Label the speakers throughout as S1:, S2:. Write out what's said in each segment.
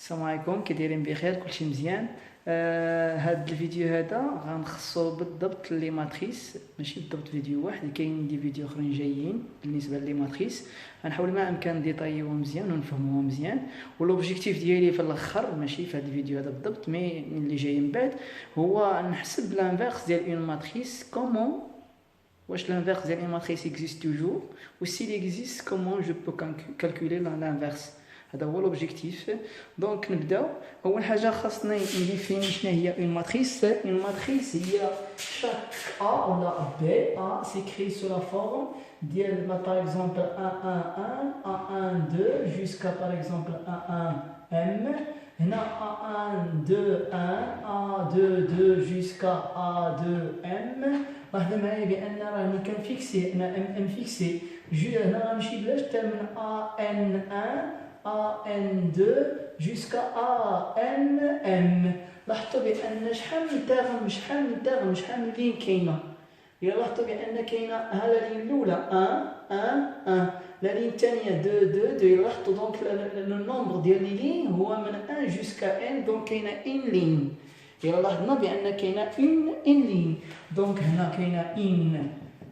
S1: السلام عليكم، كي دايرين بخير؟ كلشي مزيان. هاد الفيديو هذا غنخصو بالضبط لي ماتريس، ماشي بالضبط فيديو واحد، كاين دي فيديو اخرين جايين بالنسبه لي ماتريس. غنحاول ما امكن ديطايوهم مزيان ونفهموهم مزيان، ولوبجيكتيف ديالي في الاخر ماشي في هاد الفيديو هذا بالضبط، مي اللي جاي من بعد هو نحسب لانفيرس ديال اون ماتريس. كومون واش l'inverse ديال une matrice existe toujours ou s'il existe comment je peux calculer l'inverse. هذا هو لوبجيكتيف. دونك نبداو. اول حاجه خاصنا نديفيني شنو هي une matrice. une matrice هي chaque A ولا B. A s'écrit sous la forme ديال par exemple 1 1 1 1 2 jusqu'à par exemple 1 1 M. هنا A1 2 1 A2 2 jusqu'à A2 M. لاحظوا معايا بان راني كنفيكسي انا ام فيكسي هنا غنمشي بلاش حتى من AN1 AN2 jusqu'à ANM. لاحظتوا بان شحال من لين كاينه. الا لاحظتوا بان كاينه ها لا لين الاولى 1 1 1، لا لين الثانيه 2 2 2. لاحظتوا دونك لو نومبر ديال لي لين هو من 1 jusqu'à n، دونك كاينه ان لين. إلا لاحظنا بأن كاينه ان لين، دونك هنا كاينه ان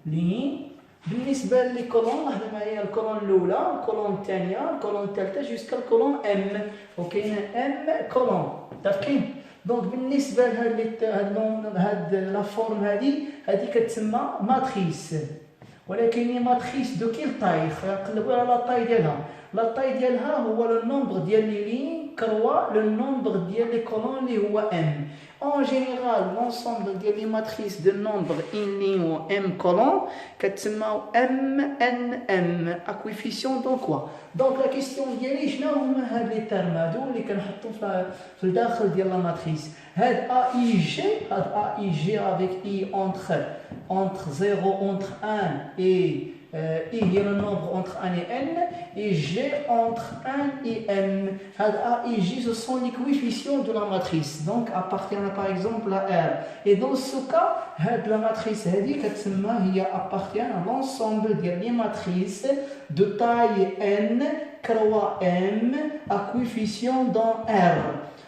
S1: لين. بالنسبه لي كولون لاحظوا معايا الكولون الاولى، الكولون الثانيه، الكولون الثالثه جوسكا الكولون ام، وكاينه ام كولون. متفقين؟ دونك بالنسبه لهاد لا فورم هذه كتسمى ماتريس. ولكن ماتريس دو كيل طاي؟ نقلبوا على لا طاي ديالها. لا طاي ديالها هو لو نومبر ديال لي لين كروا لو نومبر ديال لي كولون اللي هو ام. En général, l'ensemble des matrices de nombre in ligne ou m colonne كتسمى MNM, à coefficient donc quoi. Donc la question ديالي شنو هما هاد لي تيرم هادو اللي كنحطو في الداخل ديال لا ماتريس. هاد AIG، هاد AIG avec I entre 0 entre 1 et I هي le nombre entre 1 et n, et G entre 1 et m. A et G, ce sont les coefficients de la matrice, donc appartiennent par exemple à R. Et dans ce cas, la matrice appartient à l'ensemble des matrices de taille n, croix m, à coefficient dans R.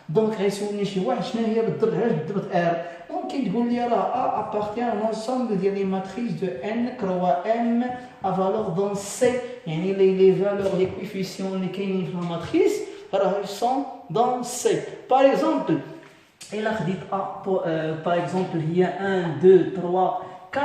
S1: Donc, غيسولني شي واحد شنو هي بالضبط R. ممكن تقول لي راه A appartient à l'ensemble des matrices de n croix m à valeur dans C. يعني les valeurs, les coefficients اللي كاينين في la matrice راه sont dans C. Par exemple, إلا خديت A par exemple هي 1 2 3 4،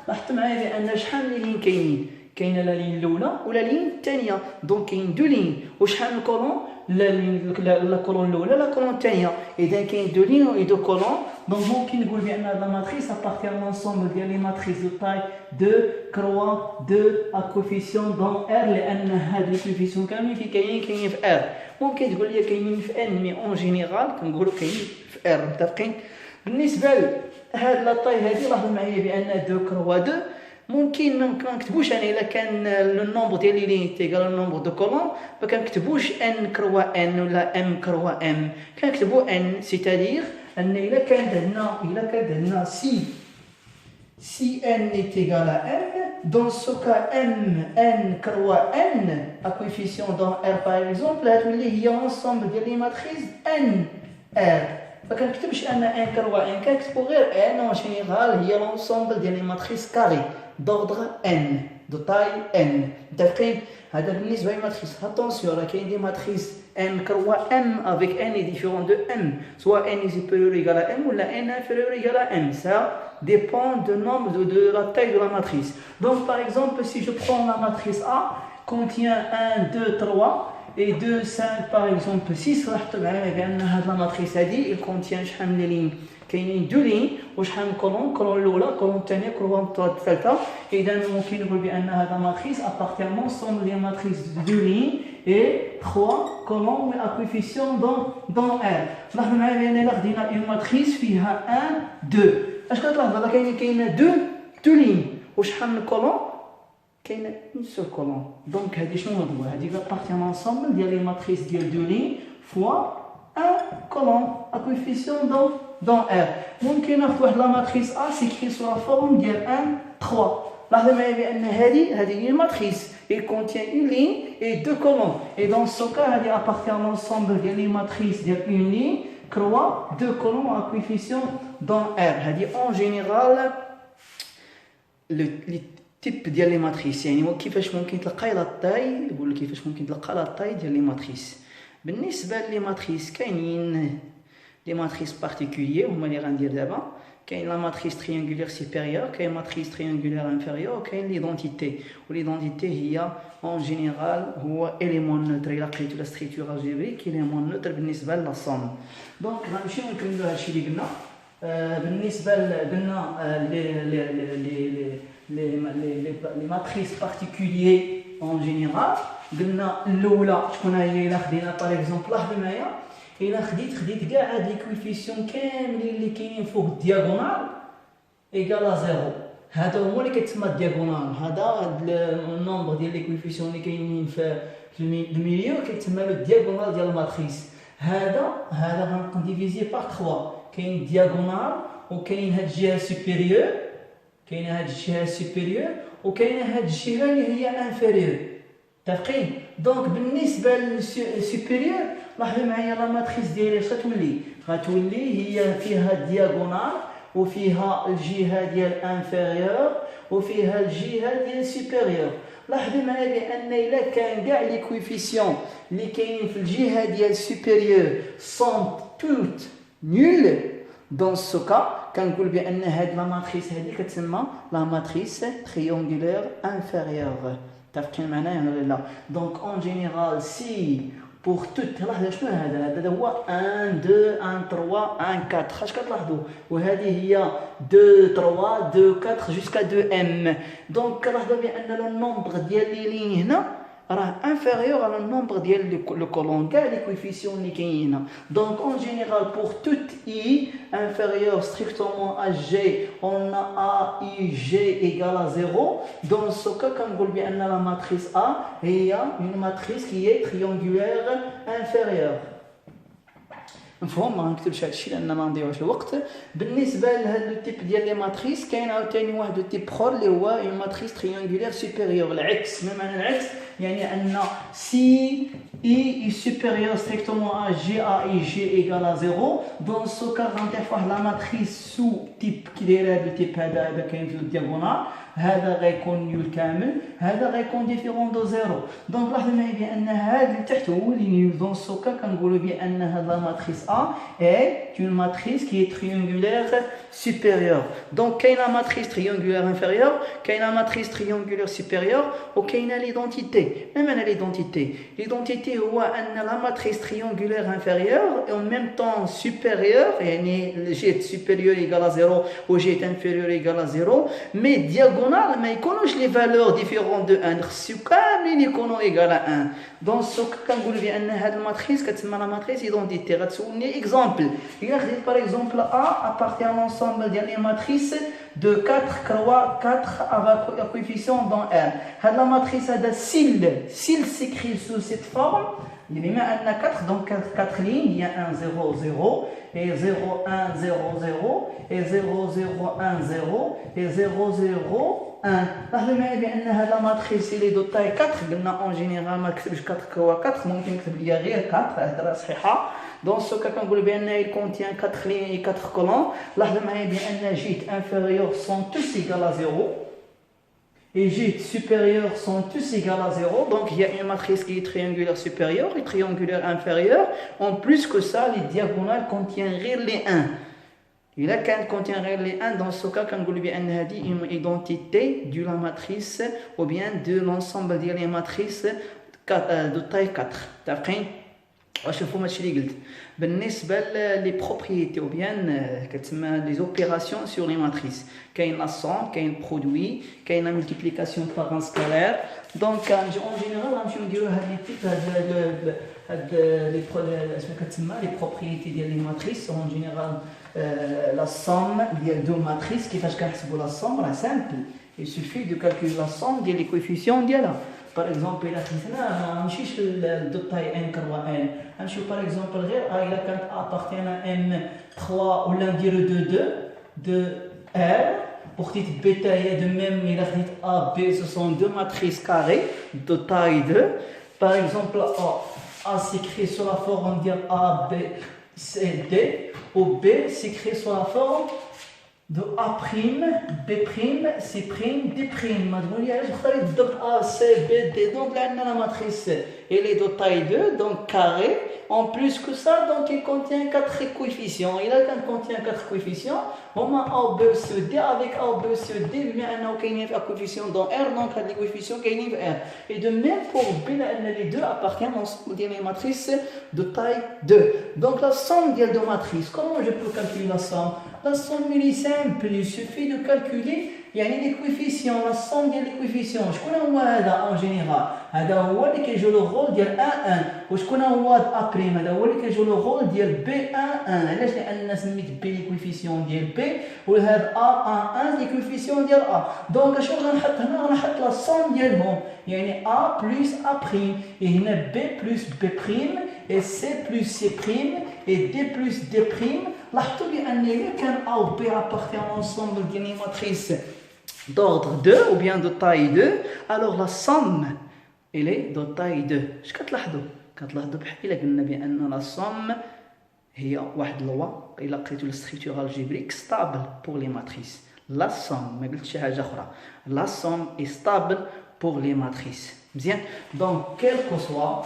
S1: لاحظت معايا بأن شحال من لين كاينين؟ كاينه لا لين الاولى ولا لين الثانيه، دونك كاين دو لين. وشحال من كولون؟ لا كولون الاولى لا كولون الثانيه. اذا كاين دو لين و دو كولون، دونك ممكن نقول بان لا ماتريس ابارتي لونسومبل ديال لي ماتريس دو تاي 2 كروا 2 ا كوفيسيون دون ار، لان هاد لي كوفيسيون كاملين كاينين في ار. ممكن تقول لي كاينين في ان، مي اون جينيرال كنقولوا كاينين في ار. متفقين؟ بالنسبه لهاد لا طاي هادي لاحظوا معايا بان 2 كروا 2 ممكن ما نكتبوش انا الا كان لو نومبر ديال لي لين تيغال لو نومبر دو كولون، ما كنكتبوش ان كروا ان ولا ام كروا ام، كنكتبوا ان. سيتادير ان الا كان عندنا سي ان تيغال ام، دون سو كا ام ان كروا ان ا كوفيسيون دون ار باغ اكزومبل، غتولي هي لونسومبل ديال لي ماتريس ان ار. ما كنكتبش ان كروا ان، كنكتبوا غير ان. اون جينيرال هي لونسومبل ديال لي ماتريس كاري d'ordre n, de taille n. متفقين؟ هذا بالنسبه للماتريس. attention راه كاين دي ماتريس n كروا m avec n est différent de m, soit n est supérieur ou égal à m ou la n inférieur ou égal à m. Ça dépend du nombre de la taille de la matrice. Donc par exemple, si je prends la matrice A contient 1 2 3 et 2 5 par exemple 6، راح تبان بان هاد لا ماتريس هادي il contient شحال من لين؟ كاينين دو لين. وشحال من كولون؟ كولون الاولى، كولون الثانيه، كولون الثالثه. اذا ممكن نقول بان هذا ماتريس ابارتيان لونسومبل ديال ماتريس دو لين اي 3 كولون ا كوفيسيون دون ار. لاحظوا معايا بان الا خدينا اون ماتريس فيها 1 2، اش كتلاحظوا؟ كاينه دو لين. وشحال من كولون؟ كاينه اون سول كولون. دونك هذه شنو هو؟ هذه ابارتيان لونسومبل ديال لي ماتريس ديال دو لين فوا 1 كولون ا كوفيسيون دون R. ممكن ناخذ واحد لا ماتريس A سيكري سو لا فورم ديال 1 3. لاحظوا معايا بان هذه هي الماتريس il contient une ligne et deux colonnes. Et dans ce cas, il appartient à l'ensemble des matrices d'une ligne, croix, deux colonnes à coefficient dans R. En général, le type ديال لي ماتريس يعني كيفاش ممكن تلقاي لا طاي يقول لك كيفاش ممكن تلقى لا طاي ديال لي ماتريس. بالنسبه لي ماتريس كاينين لي ماتريس بارتيكولير هما اللي غندير دابا. كاين لا ماتريس تريانغولير سوبيريور، كاين ماتريس تريانغولير انفيريور، وكاين ليدونتيتي. وليدونتيتي هي اون جينيرال هو اليمون نوتر. الا لقيتو لا ستركتور الجبريك اليمون نوتر بالنسبه لا صوم. دونك غنمشيو نكملو هادشي اللي قلنا. بالنسبه قلنا les matrices particuliers en général. قلنا الاولى شكون هي؟ الا خدينا باغ اكزومبل لاحظوا معايا، الا خديت كاع هاد لي كويفيسيون كاملين اللي كاينين فوق الدياغونال ايكالا زيرو، هذا هو اللي كيتسمى الدياغونال. هذا النومبر ديال لي كويفيسيون اللي كاينين في الميليو كيتسمى له الدياغونال ديال الماتريس. هذا غنديفيزي بار 3. كاين دياغونال وكاين هاد الجهه سوبيريور، كاينه هاد الجهه سوبيريور وكاينه هاد الجهه اللي هي انفيريور. متفقين؟ دونك بالنسبه للسوبيريور لاحظوا معايا لا ماتريس ديالي اش غتولي هي فيها دياغونال وفيها الجهه ديال انفيريور وفيها الجهه ديال سوبيريور. لاحظوا معايا بان الا كان كاع لي كويفيسيون اللي كاينين في الجهه ديال سوبيريور سون توت نول، دون سو كا كنقول بان هاد لا ماتريس هادي كتسمى لا ماتريس تريونغولير انفيريور. متفقين معايا ولا لا؟ دونك اون جينيرال سي بور توت، لاحظوا شنو هذا هو 1 2 1 3 1 4 اش كتلاحظوا، وهذه هي 2 3 2 4 جوسكا 2 ام. دونك كنلاحظوا بان لو نومبر ديال لي لين هنا راه انفيريور على النومبر ديال لو كولون كاع لي كويفيسيون اللي كاينين هنا. دونك اون جينيرال بور توت اي انفيريور ستريكتومون ا جي اون ا اي جي ايغال 0. دون سو كا كنقول بان لا ماتريس ا هي اون ماتريس كي هي تريونغولير انفيريور. مفهوم؟ ما نكتبش هادشي لان ما نضيعوش الوقت. بالنسبه لهاد لو تيب ديال لي ماتريس كاين عاوتاني واحد التيب اخر اللي هو اون ماتريس تريونغولير سوبيريور. العكس. ما معنى العكس؟ يعني ان سي اي سوبيريور ستريكتومون ا جي ا اي جي ايغال 0. دون سو كا غنطيح واحد لا ماتريس سو تيب كي داير هاد التيب هذا كاين في الدياغونال، هذا غيكون نيول كامل، هذا غيكون ديفيرون دو زيرو. دونك لاحظوا معايا بان هذا اللي تحت هو اللي نيول. دون سو كا كنقولوا بان هاد لا ماتريس ا اي اون ماتريس كي تريونغولير سوبيريور. دونك كاينه ماتريس تريونغولير انفيريور، كاينه ماتريس تريونغولير سوبيريور، وكاينه ليدونتيتي. ما معنى ليدونتيتي؟ ليدونتيتي هو ان لا ماتريس تريونغولير انفيريور اون ميم طون سوبيريور، يعني الجهه سوبيريور ايغال 0 وجهه انفيريور ايغال 0، مي دياغونال ما يكونوش لي فالور ديفيرون دو 1، خصو كاملين يكونوا ايغال 1. دونك سو كنقول بان هاد الماتريس كتسمى لا ماتريس ايدونتيتي. غتسولني اكزومبل، الا خديت باغ اكزومبل ا ابارتي ا لونسومبل ديال لي ماتريس de 4 croix 4 avec un coefficient dans R. هاد لا ماتريس هذا s'il s'écrit sous cette forme بما ان 4 donc 4 lignes، il y a 1 0 0 et 0 1 0 0 et 0 0 1 0 et 0 0 1. لاحظوا معايا بان هاد لا ماتريس اللي دو تاي 4 قلنا اون جينيرال ما كتبش 4 كوا 4، ممكن نكتب ليا غير 4 هضره صحيحه. دون سو كا كنقول بان il contient 4 lignes et 4 colonnes. لاحظوا معايا بان جيت انفيريور sont tous égales à 0 et gîtes supérieures sont tous égales à 0. Donc il y a une matrice qui est triangulaire supérieure et triangulaire inférieure. En plus que ça, les diagonales contiennent les 1. إذا كان contient les 1, dans ce cas كنقول بأن هذه une identité de la matrice ou bien de l'ensemble ديال les matrices de taille 4. متفقين؟ وشوفوا هادشي اللي قلت بالنسبه لي بروبريتي او بيان كتسمى لي اوبيراسيون سور لي ماتريس. كاين لا سون، كاين برودوي، كاين لا مولتيبليكاسيون بار ان سكالير. دونك اون جينيرال غنمشيو نديرو هاد لي تيب هاد لي اسمها كتسمى لي بروبريتي ديال لي ماتريس. اون جينيرال لا سوم ديال دو ماتريس. كيفاش كنحسبوا لا سوم؟ راه سامبل، il suffit de calculer la somme ديال لي كويفيسيون ديالها. باغ اكزومبل الا خديتنا ما نمشيش لدو تاي ان كروا ان، غنمشيو باغ اكزومبل غير الا كانت ابارتينا ام 3 ولا نديرو 2 2 2 ار وخديت بي تاهي دو ميم إلا خديت A B ce sont deux matrices carrées de taille 2. Par exemple A s'écrit sur la forme de A B C D ou B s'écrit sur la forme de A', B', C', D'. ما تقولي علاش اختاريت بالضبط A, C, B, D. Donc là, on a la matrice, elle est de taille 2, donc carré. En plus que ça, donc il contient 4 coefficients. Il contient 4 coefficients. On a A, B, C, D. Avec A, B, C, D, mais on a un coefficient dans R, donc les coefficients qui sont R. Et de même pour B, les deux appartiennent ensemble des matrices de taille 2. Donc la somme des deux matrices, comment je peux calculer la somme? La somme est simple, il suffit de calculer les coefficients, la somme des coefficients. Je connais en général. هذا هو اللي كيجيو لو رول ديال A1 وشكون هو A'. هذا هو اللي كيجيو لو رول ديال B11. علاش؟ لان سميت بي لي كويفيسيون ديال بي وهذا A1 لي كويفيسيون ديال A. دونك اشنو غنحط هنا؟ غنحط لا صوم ديالهم، يعني A بلس A'، هنا B بلس B'، et C plus C'، et D plus D'. لاحظوا بان الا كان A و B appartiennent ensemble ديال لي matrices d'ordre 2 ou bien de taille 2, alors la somme elle est de taille 2. اش كتلاحظوا بحال الا قلنا بان لا somme هي واحد لوا الا قريتو الستركتور الجبريك stable pour les matrices. La somme ما قلتش شي حاجه اخرى، la somme est stable pour les matrices. مزيان. donc quel que soit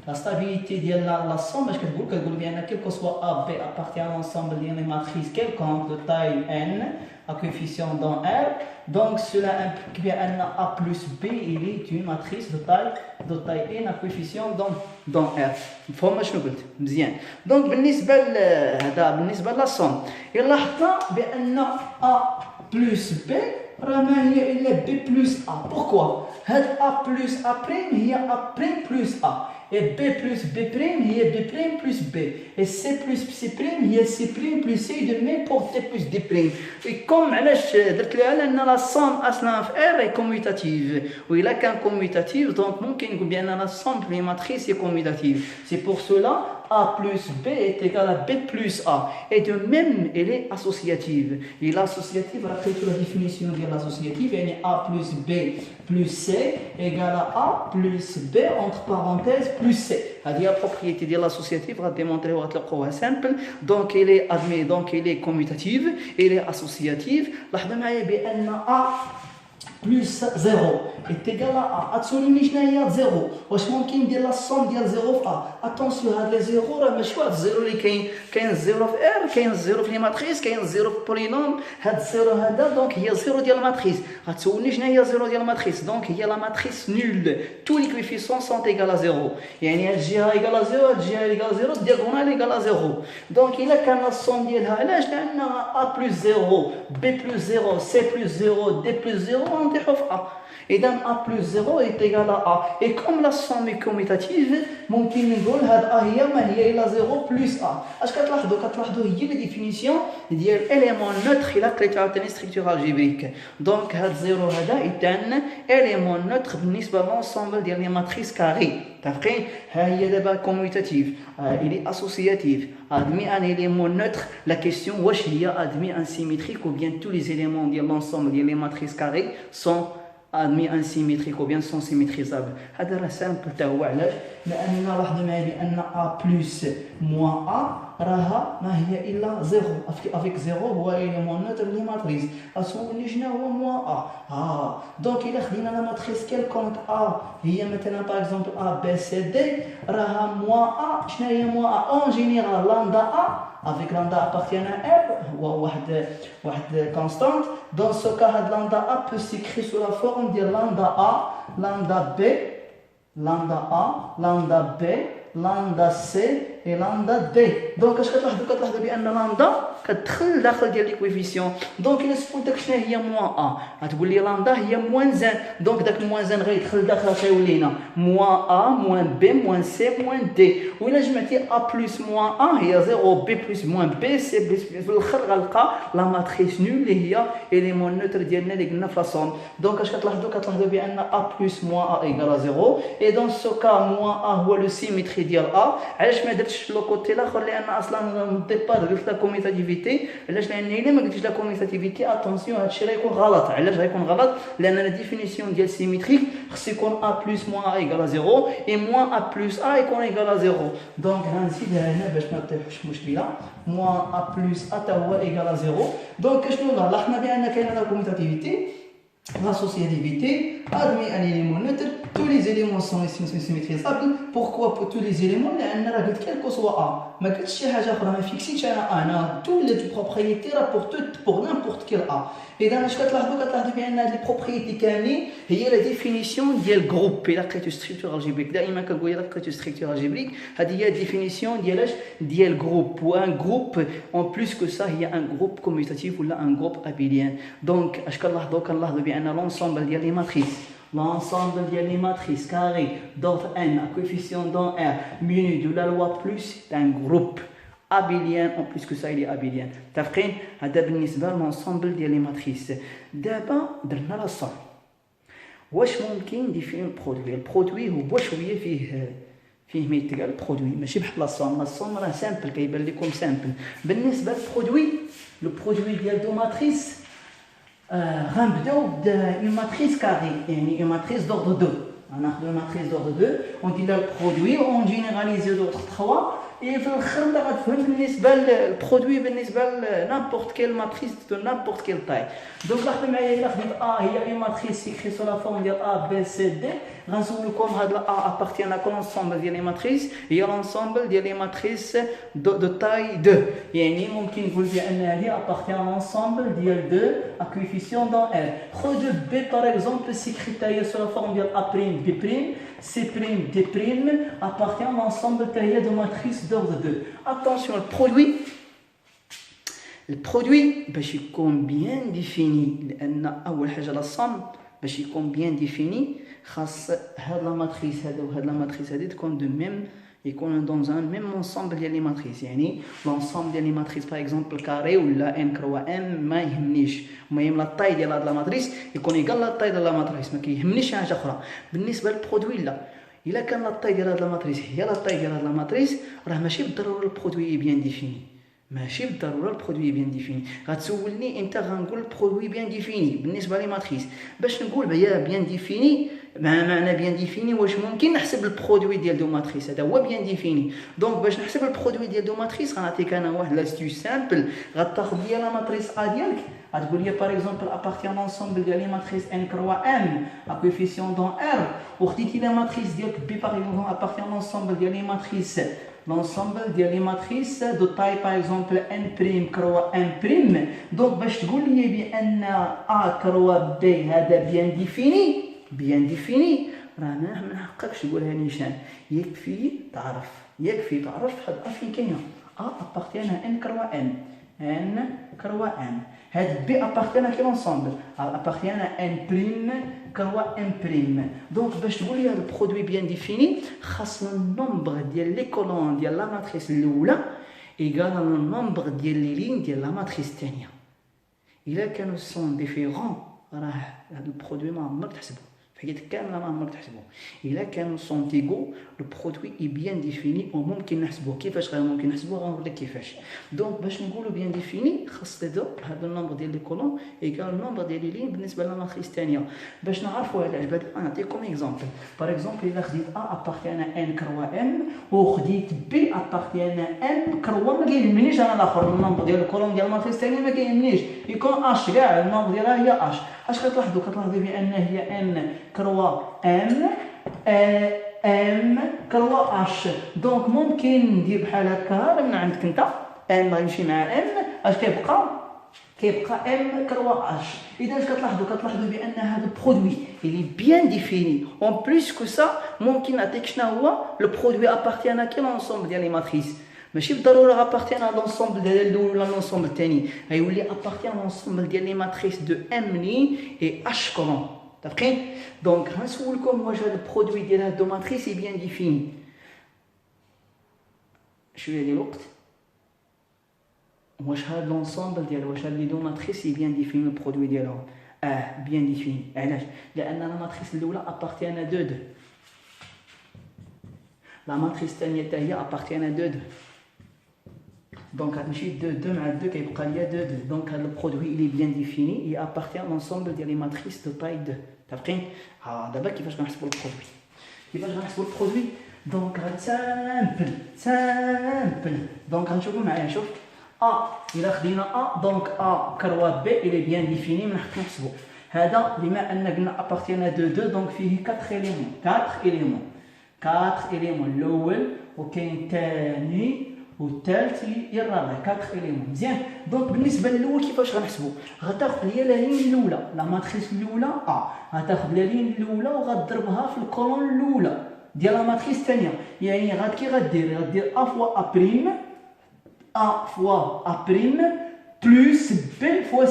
S1: la stabilité de la somme, je peux bien quel que soit A, B appartient à l'ensemble des matrices quelconques de taille n à coefficient dans R. Donc cela implique bien A plus B, il est une matrice de taille n à coefficient dans R. فهم شنو قلت؟ مزيان. donc بالنسبة لا somme لاحظنا بأن A plus B راه ما هي إلا B plus A. pourquoi؟ هاد A plus A' هي A' plus A. Et B plus B', il y a B' plus B. Et C plus C', il y a C' plus C, de même pour D plus D'. Et comme la somme R est commutative, ou il a qu'un commutatif, donc bien la somme des matrices est commutative. C'est pour cela A plus B est égal à B plus A. Et de même, elle est associative. Et l'associative, rappelez la définition de l'associative, elle est A plus B plus C égale à A plus B entre parenthèses plus C. هذه la propriété de l'associative, on va démontrer au simple. Donc elle est admise, donc elle est commutative, elle est associative. لاحظوا معايا بأن A plus 0 est égal à A. Attention, شنو 0 واش ممكن ندير لا صوم ديال 0 في A. اتونسيون هاد لي 0 راه ماشي واحد 0 اللي كاين 0 في R، كاين 0 في لي ماتريس، كاين 0 في بولينوم. هاد 0 هذا دونك هي 0 ديال الماتريس. غتسولني شنو هي 0 ديال الماتريس؟ دونك هي لا ماتريس نول. tous les coefficients sont égaux à 0. يعني هاد الجهه ايكال à 0، هاد الجهه ايكال à 0، الدياغونال ايكال à 0. دونك الا كان لا صوم ديالها علاش؟ لان A plus 0 B plus 0 C plus 0 D plus 0 نطيحو في A. إذا A plus 0 est égal à A. Et comme la somme est commutative, ممكن نقول هاد A هي ما هي إلا 0 plus A. اش كتلاحظوا هي لا ديفينيسيون ديال élément neutre إلا قريتو عاوتاني ستركتور الجبريك. دونك هاد 0 هذا إذن élément neutre بالنسبة لونسومبل ديال لي ماتريس كاري. متفقين؟ ها هي دابا كوميوتاتيف، il est associatif, admis un élément neutre. La question واش هي admis un symétrique ou bien tous les éléments de l'ensemble des matrices carrées sont admis un symétrique ou bien sont symétrisables. هذا راه سامبل تا هو علاش؟ لأن لاحظوا معايا بأن A plus moins A راها ما هي إلا 0. avec 0 هو élément neutre لي ماتريس. أسولني شنو هو moins A؟ دونك إلا خدينا لا ماتريس quelconque A هي مثلا par exemple A B C D راها moins A. شنو هي moins A؟ en général lambda A avec lambda appartient à R هو واحد constante. dans ce cas هاد lambda A peut s'écrire sous la forme de lambda A, lambda B, lambda A, lambda B, lambda C et lambda D. donc اش كتلاحظوا بان لامدا كتدخل داخل ديال لي كويفيسيون. دونك الا سولتك شنو هي موان ا غتقول لي لامدا هي موان زان. دونك داك موان زان غيدخل داخل غيولي لينا موان ا موان بي موان سي موان دي. وإلا جمعتي ا بلس موان ا هي 0 بي بلس موان بي سي بلس في الاخر غنلقى لا ماتريس نول اللي هي اليمون نوتر ديالنا اللي قلنا في لاصوم. دونك اش كتلاحظوا بان ا بلس موان ا ايكال 0. اي دون سو كا موان ا هو لو سيميتري ديال ا. علاش ما درتش درتش لو كوتي الاخر لان اصلا من الديبار قلت لا كوميتاتيفيتي. علاش؟ لان الا ما قلتيش لا كوميتاتيفيتي اتونسيون هادشي راه يكون غلط. علاش غيكون غلط؟ لان لا ديفينيسيون ديال سيميتريك خص يكون ا بلس موان ا ايكال 0 اي موان ا بلس ا يكون ايكال 0. دونك غنزيدها هنا باش ما نطيحوش مشكله. موان ا بلس ا حتى هو ايكال 0. دونك شنو لاحظنا بان كاينه لا كوميتاتيفيتي l'associativité admet un élément neutre, tous les éléments sont symétrisables. Pourquoi pour tous les éléments? Parce que quel que soit A, ما قلتش شي حاجه اخرى ما فيكسيتش انا tous les propriétés pour n'importe quel A. اذا اش كتلاحظوا بان هاد لي بروبريتي كاملين هي لا ديفينيسيون ديال جروب. الا لقيتو ستركتور الجبريك دائما كنقول الا لقيتو ستركتور الجبريك هذه هي ديفينيسيون ديال ديال جروب. وان جروب اون بلوس كو سا هي ان جروب كوميوتاتيف ولا ان جروب ابيليان. دونك اش كنلاحظوا بان لونسومبل ديال لي ماتريس l'ensemble des matrices carrées d'ordre n à coefficient dans R muni de la loi plus d'un groupe abélien. En plus que ça il est abélien. تفقين هذا بالنسبه للانسامبل ديال لي ماتريس. دابا درنا لا صوم. واش ممكن نديفيني البرودوي؟ البرودوي هو شويه فيه ما يتقال البرودوي ماشي بحال لا صوم راه سامبل كيبان لكم سامبل. بالنسبه للبرودوي البرودوي ديال دو ماتريس غنبداو بون ماتريس كاري يعني اون ماتريس دوردر 2. غناخذ ماتريس دوردر 2 وندير لها البرودوي اون جينيراليزي دوردر 3 اي في الاخر انت غتفهم بالنسبه للبرودوي بالنسبه لنابورت كيل ماتريس دو نابورت كيل طاي. دونك لاحظوا معايا الا خديت ا هي اون ماتريس اكري سو لا فورم ديال ا بي سي دي غنسولكم هاد لا ا ابارتيان ا لونسومبل ديال لي ماتريس هي لونسومبل ديال لي ماتريس دو تاي 2. يعني ممكن نقول بان هذه ابارتيان لونسومبل ديال 2 ا كويفيسيون دون ار. خرج بي باغ اكزومبل سيكريتا هي سو لا فورم ديال ا بريم بي بريم C prime D prime appartient à l'ensemble taillé de matrices d'ordre 2. Attention, le produit باش يكون bien défini لأن أول حاجة لا somme باش يكون bien défini خاص هاد لا ماتريس هذا وهاد لا ماتريس هذه تكون دو ميم يكون dans un même ensemble ديال لي ماتريس. يعني l'ensemble ديال لي ماتريس باغ اكزومبل كاري ولا ان كروا ام ما يهمنيش. المهم لا طاي ديال هاد لا ماتريس يكون ايكال لا طاي ديال لا ماتريس ما كيهمنيش حاجه اخرى. بالنسبه للبرودوي لا الا كان لا طاي ديال هاد لا ماتريس هي لا طاي ديال هاد لا ماتريس راه ماشي بالضروره البرودوي بيان ديفيني. ماشي بالضروره البرودوي بيان ديفيني. غتسولني انت غنقول البرودوي بيان ديفيني بالنسبه لي ماتريس. باش نقول بيان ديفيني معنى بيان ديفيني واش ممكن نحسب البرودوي ديال دو ماتريس هذا هو بيان ديفيني. دونك باش نحسب البرودوي ديال دو ماتريس غنعطيك انا واحد لاستيو سامبل. غتاخذ ليا لا ماتريس ا ديالك غتقول لي باغ اكزومبل ابارتيان لونسومبل ديال لي ماتريس ان كروا ام ا كويفيسيون دون ار وخديتي لا ماتريس ديالك بي باغ اكزومبل ابارتيان لونسومبل ديال لي ماتريس l'ensemble ديال لي ماتريس دو تاي باغ اكزومبل ان بريم كروا ان بريم. دونك باش تقول لي بان ا كروا بي هذا بيان ديفيني راه ما نحققش تقولها نيشان. يكفي تعرف هاد ا فين كاينه ا ابارتيان ان كروا ان هاد بي ابارتيان كي لونسومبل ابارتيان ان بريم كروا ان بريم. دونك باش تقول لي هاد البرودوي بيان ديفيني خاصنا النومبر ديال لي كولون ديال لا ماتريس الاولى ايكال النومبر ديال لي لين ديال لا ماتريس الثانيه. الا كانوا سون ديفيرون راه هاد البرودوي ما عمرك تحسبو حياتك كامله ما عمرك تحسبو. الا كانوا سون تيغو البرودوي اي بيان ديفيني وممكن نحسبوه. كيفاش غير ممكن نحسبوه؟ غنوريك كيفاش. دونك باش نقولوا بيان ديفيني خاص لي دو هذا النومبر ديال لي كولون ايكال النومبر ديال لي لين بالنسبه للا ماتريس الثانيه. باش نعرفوا هاد العباد نعطيكم اكزومبل. باغ اكزومبل الا خديت ا ابارتيان ان كروا ام وخديت بي ابارتيان ان كروا ما كيهمنيش انا الاخر النومبر ديال الكولون ديال الماتريس الثانيه ما كيهمنيش يكون اش كاع النومبر ديالها هي اش. اش كتلاحظوا بان هي ان كروا ام كروا اش. دونك ممكن ندير بحال هكا من عندك انت ام غيمشي مع ام اش كيبقى ام كروا اش. اذا اش كتلاحظوا بان هذا البرودوي اللي بيان ديفيني اون بليس كو سا ممكن نعطيك شنو هو لو برودوي ابارتيان كي لونسومبل ديال لي ماتريس. ماشي بالضروره ابارتيان ا لونسومبل ديال الاول ولا لونسومبل الثاني غيولي ابارتيان لونسومبل ديال لي ماتريس دو ام لين اي اش كولون. تفقين؟ دونك غنسولكم واش هذا البرودوي ديال هاد دو ماتريس بيان ديفيني. شويه ديال الوقت. واش هاد لونسومبل ديال واش هاد لي دو ماتريس بيان ديفيني البرودوي ديالهم؟ بيان ديفيني. علاش؟ لان لا ماتريس الاولى ابارتيان ا 2 لا ماتريس الثانيه حتى هي ابارتيان ا 2 2 دونك غتمشي 2 2 مع 2 كيبقى ليا 2 2 دونك هذا البرودوي اللي بيان ديفيني اي ابارتيان لونسومبل ديال لي ماتريس دو تاي 2 متفقين. دابا كيفاش غنحسبوا البرودوي؟ دونك غتسامبل دونك غنشوفوا معايا. شوف الا خدينا دونك كروا بي الي بيان ديفيني من حق نحسبوا هذا بما ان قلنا ابارتيان ا 2 2 دونك فيه 4 اليمون الاول وكاين الثاني والثالث الرابع 4 اليمون. مزيان. دونك بالنسبه للاول كيفاش غنحسبوا؟ غتاخذ ليا لا لين الاولى لا ماتريس الاولى غتاخذ لا لين الاولى وغتضربها في الكولون الاولى ديال لا ماتريس الثانيه. يعني كي غدير ا فوا ا بريم بلس بي فوا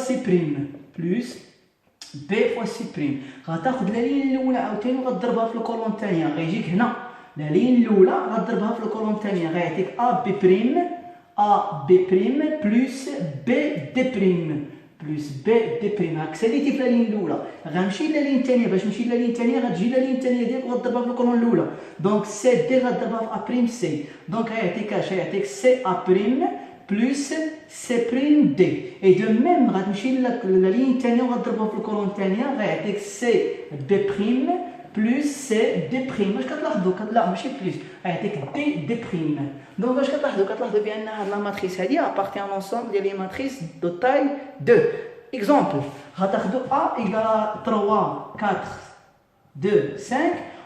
S1: سي بريم غتاخذ لا لين الاولى عاوتاني وغتضربها في الكولون الثانيه. غيجيك هنا لا لين الاولى غتضربها في الكولون الثانيه غيعطيك ا بي بريم بلس بي دي بريم هاك ساليتي في لا لين الاولى. غنمشي لا لين الثانيه باش نمشي لا لين الثانيه غتجي لا لين الثانيه ديالك وغتضربها في الكولون الاولى. دونك سي دي غتضربها في ا بريم سي دونك غيعطيك اش؟ غيعطيك سي ا بريم بلس سي بريم دي. اي دو ميم غتمشي لا لين الثانيه وغتضربها في الكولون الثانيه غيعطيك سي دي بريم بلس سي دي بريم. واش كتلاحظوا؟ لا ماشي بلس غيعطيك دي بريم. دونك واش كتلاحظوا بان هاد لا ماتريس هادي ابارتيان لونسومبل ديال لي ماتريس دو تاي 2. اكزامبل غتاخذوا ايكال 3 4 2 5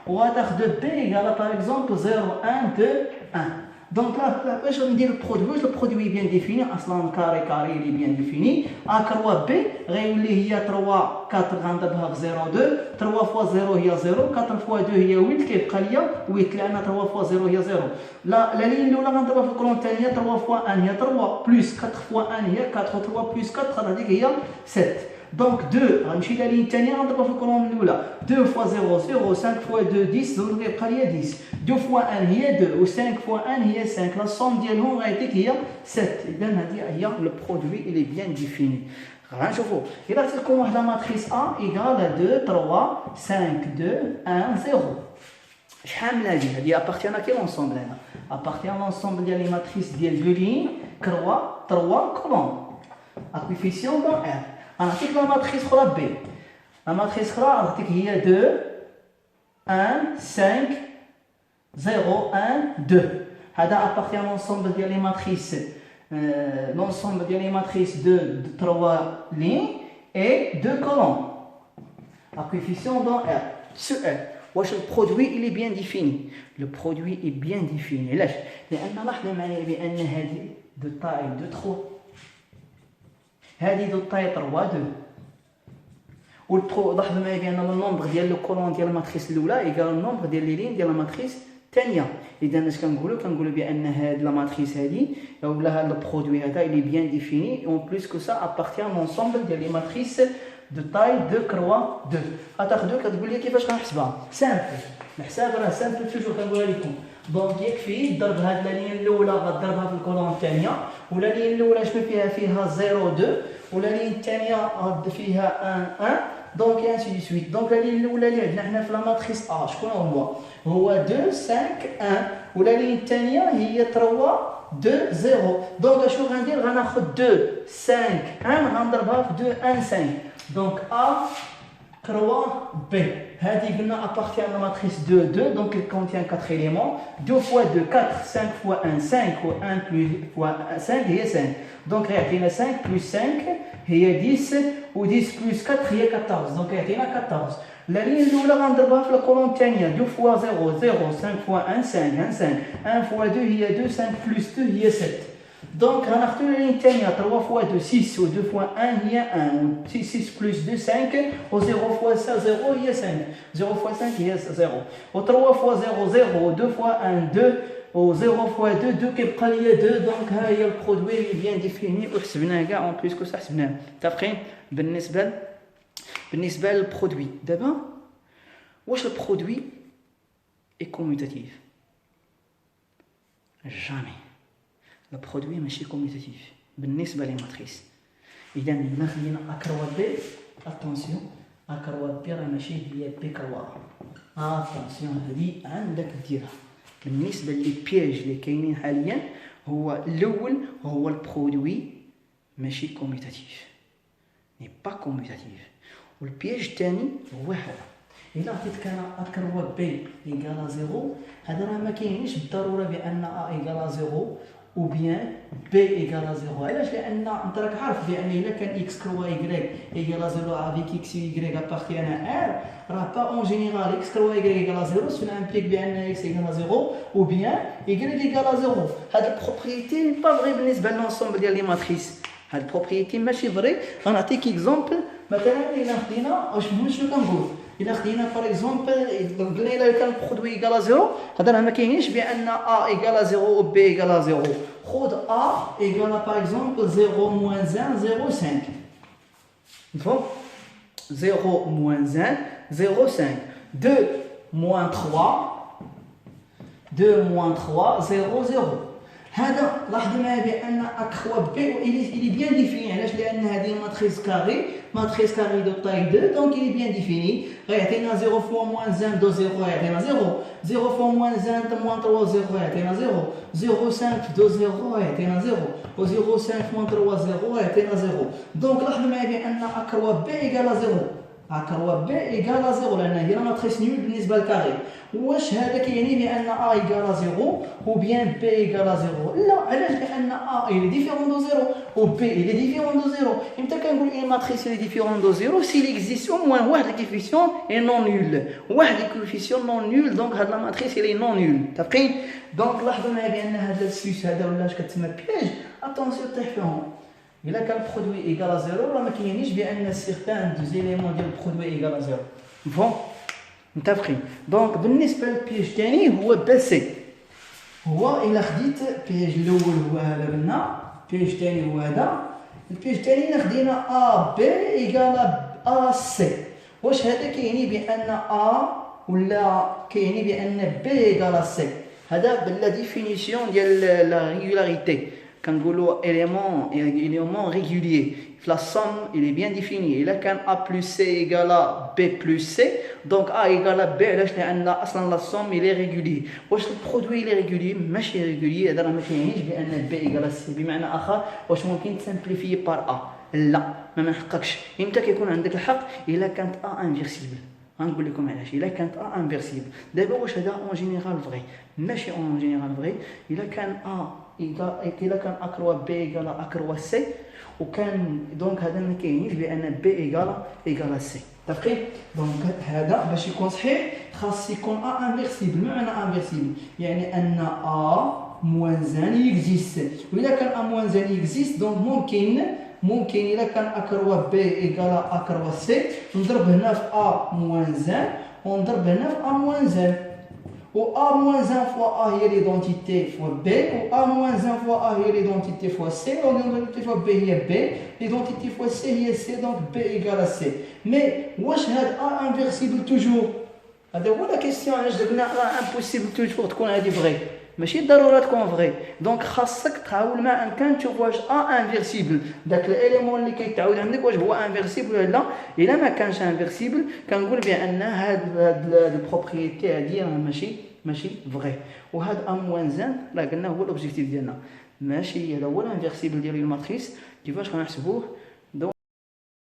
S1: وغتاخذوا بي ايكال باغ اكزومبل 0 1 2 1. دونك لا باش ندير البرودوي بيان ديفيني اصلا كاري اللي بيان ديفيني كروا بي غيولي هي 3 4 غنضربها في 0 2 3 فوا 0 هي 0 4 فوا 2 هي 8 كيبقى ليا 8 لان 3 فوا 0 هي 0. لا لين الاولى غنضربها في الكولون الثانيه 3 فوا 1 هي 3 بلس 4 فوا 1 هي 4 3 بلس 4 هذيك هي 7. دونك 2 غنمشي لا لين الثانيه غنضربها في الكولون الاولى 2 فوا 0 0 5 فوا 2 10 دونك غيبقى ليا 10 2 فوا 1 هي 2 و 5 فوا 1 هي 5 لا سوم ديالهم غيعطيك هي 7. اذا هذه هي لو برودوي اللي بيان ديفيني. غنشوفوا الا عطيتكم واحد لا ماتريس ا ايكال 2 3 5 2 1 0 شحال من هذه ابارتيان كي لونسومبل هنا ابارتيان لونسومبل ديال لي ماتريس ديال 2 لين 3 كولون اكويفيسيون دون ار. غنعطيك لا ماتريس اخرى بي لا ماتريس اخرى غنعطيك هي 2 1 5 0 1 2. هذا ابارتيان لونسومبل ديال لي ماتريس l'ensemble des matrices de 3 lignes et 2 colonnes à coefficient dans R. Ce R, le produit il est bien défini. Le produit est bien défini. لأن لاحظوا معايا بأن هذه de taille de 3 هذه de taille 3 2 لاحظوا معايا بأن النومبر ديال لو كولون ديال الماتريس الأولى إيكال النومبر ديال لي لين ديال الماتريس الثانيه. اذا اش كنقولوا بان هاد لا ماتريس هادي ولا هاد البرودوي هذا اللي بيان ديفيني اون بليس كو سا ابارتيان لونسومبل ديال لي ماتريس دو تاي 2 كروا 2. غتاخذوا كتقول لي كيفاش غنحسبها؟ سامبل الحساب راه سامبل توجور كنقولها لكم. دونك يكفي ضرب هاد لا لين الاولى غضربها في الكولون الثانيه ولا لين الاولى شنو فيها 0 2 ولا لين الثانيه غد فيها 1 1 دونك انسي دو سويت. دونك لا لين الاولى اللي عندنا حنا في لا ماتريس شكون هو 2 5 1 ولا لين الثانيه هي 3 2 0. دونك اشنو غندير؟ غناخذ 2 5 1 غنضربها في 2 1 5 دونك كروا بي. هذه قلنا ابارتيان لا ماتريس 2 2 دونك il contient 4 éléments 2 fois 2 4 5 fois 1 5 fois 1 plus fois 5 هي 5 دونك يعطينا 5 plus 5 هي 10 و 10 plus 4 هي 14 دونك يعطينا 14. لا لين الاولى غنضربها في الكولون الثانيه 2 فوا 0 0 5 فوا 1 5 1 1 فوا 2 هي 2 5 بلس 2 هي 7. دونك غناخذوا لا لين الثانيه 3 فوا 2 6 و 2 فوا 1 هي 1 و 6 بلس 2 5 و 0 فوا 0 هي 5 0 فوا 5 هي 0 و 3 فوا 0 0 و 2 فوا 1 2 و 0 فوا 2 2 كيبقى ليا 2. دونك ها هي البرودوي اللي بيان ديفيني وحسبناه كاع اون بليس كو سا حسبناه. متفقين بالنسبه للبرودوي؟ دابا واش البرودوي اي كوميوتاتيف؟ جامي البرودوي ماشي كوميوتاتيف بالنسبه لي ماتريس. اذا ما خلينا اكروا بي اتونسيون اكروا بي راه ماشي هي بي كروا اتونسيون هذه عندك ديرها بالنسبه لي بياج اللي كاينين حاليا هو الاول هو البرودوي ماشي كوميتاتيف ني با كوميتاتيف، والبياج الثاني هو هذا. الا عطيتك انا اذكر هو بي ايكالا زيرو، هذا راه ما كاينش بالضروره بان ا ايكالا زيرو او بيان بي ايكالا زيرو. علاش؟ لان انت راك عارف بان الا كان اكس كروا ايكغيك ايكالا زيرو افيك اكس ايكغيك ابارتيان ا ار، راه با اون جينيرال اكس كروا ايكغيك ايكالا زيرو سون امبليك بان اكس ايكالا زيرو او بيان ايكغيك ايكالا زيرو. هاد البروبريتي با فري بالنسبه لونسومبل ديال لي ماتريس، هاد البروبريتي ماشي فري. غنعطيك اكزومبل مثلا الا خدينا شنو كنقول، الا خدينا فور اكزومبل قلنا الا كان برودوي ايكالا زيرو، هذا راه ما كاينينش بان ا ايكالا زيرو و بي ايكالا زيرو. خذ ا ايكالا باغ اكزومبل 0 موان 1 0 5 مفهوم، 0 موان 1 0 5 2 موان 3 2 موان 3 0 0. هذا لاحظوا معايا بان اكخوا بي الي بيان ديفيني. علاش؟ لان هذه ماتريس كاري دو تاي 2 دونك الي بيان ديفيني. غيعطينا 0 فوا موان 1 دو 0 يعطينا 0 0 فوا موان 1 موان 3 0 يعطينا 0 0 5 دو 0 يعطينا 0 و 0 5 موان 3 0 يعطينا 0. دونك لاحظوا معايا بان اكروا بي ايكالا 0، اكروا بي ايكالا 0 لان هي ماتريس نول بالنسبه للكاري. واش هذا كيعني بان ا ايكالا 0 و بيان بي ايكالا 0؟ لا. علاش؟ لان ا الي ديفيرون دو 0 و بي الي ديفيرون دو 0. امتى كنقول اي ماتريس الي ديفيرون دو 0؟ سي لي اكزيست او موان واحد الكوفيسيون اي نون نول، واحد الكوفيسيون نون نول، دونك هاد لا ماتريس الي نون نول. متفقين؟ دونك لاحظوا معايا بان هذا السوس هذا ولا اش كتسمى بياج. اتونسيون طيح فيهم. الا كان برودوي ايكالا 0 راه ما كاينينش بان سيغتان دو زيليمون ديال برودوي ايكالا 0. مفهوم؟ متفقين؟ دونك بالنسبه للبياج الثاني هو بي سي. هو الا خديت البياج الاول هو هذا قلنا، البياج الثاني هو هذا. البياج الثاني الا خدينا ا بي ايكالا ا سي، واش هذا كيعني بان ا ولا كيعني بان بي ايكالا سي؟ هذا بلا ديفينيسيون ديال لا ريغولاريتي كنقولوا élément régulier. La somme il est bien défini. Il a qu'un a plus c égale à b plus c, donc a égale à b. علاش؟ لان اصلا la somme il est régulier. واش البرودوي il est régulier؟ ماشي régulier. هذا راه ما كاينينش بان b égale c. بمعنى اخر واش ممكن تسامبليفي بار a؟ لا، ما نحققش. امتى كيكون عندك الحق؟ الا كانت a inversible. غنقول لكم علاش. الا كانت ا انفيرسيبل دابا واش هذا اون جينيرال فري؟ ماشي اون جينيرال فري. الا كان ا الا كان اكروا بي ايكالا اكروا سي وكان دونك هذا ما كاينينش بان بي ايكالا سي. متفقين؟ دونك هذا باش يكون صحيح خاص يكون ا انفيرسيبل. ما معنى انفيرسيبل؟ يعني ان ا موان زان يكزيست. واذا كان ا موان زان يكزيست دونك ممكن الا كان اكروا بي ايكالا اكروا سي نضرب هنا في ا موان زان ونضرب هنا في ا موان زان، و ا موان زان فوا ا هي ليدونتيتي فوا بي، و ا موان زان فوا ا هي ليدونتيتي فوا سي، و ليدونتيتي فوا بي هي بي، ليدونتيتي فوا سي هي سي، دونك بي ايكالا سي. مي واش هاد ا انفيرسيبل توجور؟ هذا هو لا كيسيون. علاش قلنا راه امبوسيبل توجور تكون هذه فغي؟ ماشي ضروري تكون فغي. دونك خاصك تحاول ما امكن تشوف واش ا انفيرسيبل، داك الاليمون اللي كيتعاود عندك واش هو انفيرسيبل ولا لا. الا ما كانش انفيرسيبل كنقول بان هاد البروبريتي هادي ماشي فغي. وهاد ا موان زان راه قلنا هو لوبجيكتيف ديالنا، ماشي هذا هو الانفيرسيبل ديال الماتريس. كيفاش غنحسبوه؟